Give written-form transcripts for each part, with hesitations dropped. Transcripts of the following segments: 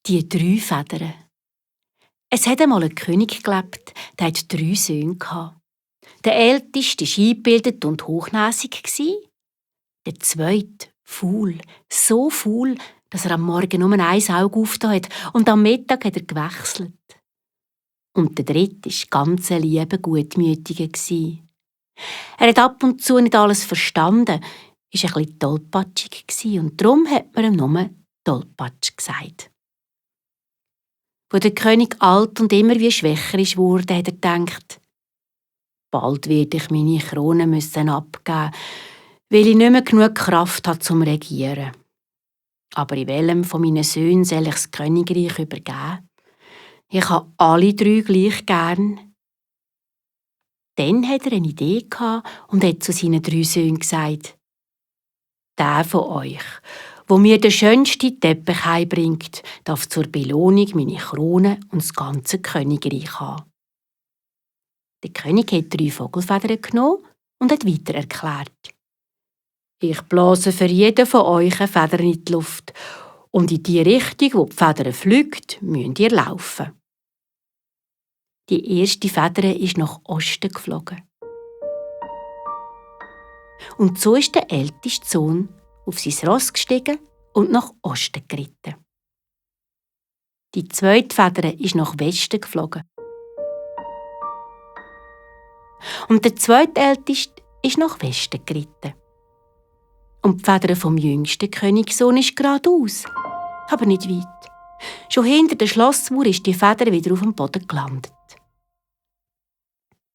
Die 3 Federn. Es hat einmal ein König gelebt, der hatte 3 Söhne. Der älteste war eingebildet und hochnäsig. Der zweite faul, so faul, dass er am Morgen nur ein Auge aufgetan hat und am Mittag hat er gewechselt. Und der dritte war ganz ein lieber, gutmütiger. Er hat ab und zu nicht alles verstanden, war ein bisschen tollpatschig und darum hat man ihm nur Tollpatsch gesagt. Als der König alt und immer wie schwächer wurde, hat er gedacht, bald werde ich meine Krone abgeben, weil ich nicht mehr genug Kraft habe zum Regieren. Aber in welchem von meinen Söhnen soll ich das Königreich übergeben? Ich habe alle 3 gleich gern. Dann hatte er eine Idee und hat zu seinen 3 Söhnen gesagt, der von euch, wo mir den schönsten Teppich heimbringt, darf zur Belohnung meine Krone und das ganze Königreich haben. Der König hat 3 Vogelfedern genommen und hat weiter erklärt. Ich blase für jeden von euch eine Feder in die Luft und in die Richtung, wo die Feder fliegt, müsst ihr laufen. Die erste Feder ist nach Osten geflogen. Und so ist der älteste Sohn auf sein Ross gestiegen und nach Osten geritten. Die zweite Feder ist nach Westen geflogen. Und der zweitälteste ist nach Westen geritten. Und die Feder vom jüngsten Königssohn ist geradeaus, aber nicht weit. Schon hinter der Schlossmauer ist die Feder wieder auf dem Boden gelandet.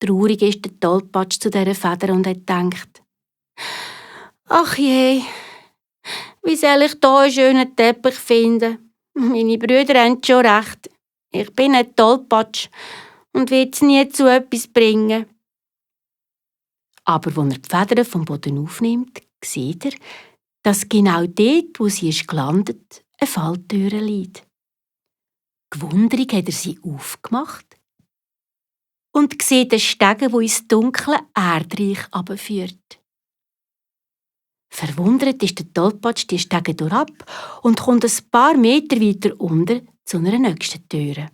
Traurig ist der Tollpatsch zu dieser Feder und hat gedacht, ach je, wie soll ich hier einen schönen Teppich finden? Meine Brüder haben schon recht. Ich bin ein Tollpatsch und will es nie zu etwas bringen. Aber als er die Federn vom Boden aufnimmt, sieht er, dass genau dort, wo sie ist gelandet, eine Falltür liegt. Gewundrig hat er sie aufgemacht und sieht einen Stegen, der ins dunkle Erdreich hinabführt. Verwundert ist der Tollpatsch die Stege durchab und kommt ein paar Meter weiter unter zu einer nächsten Tür.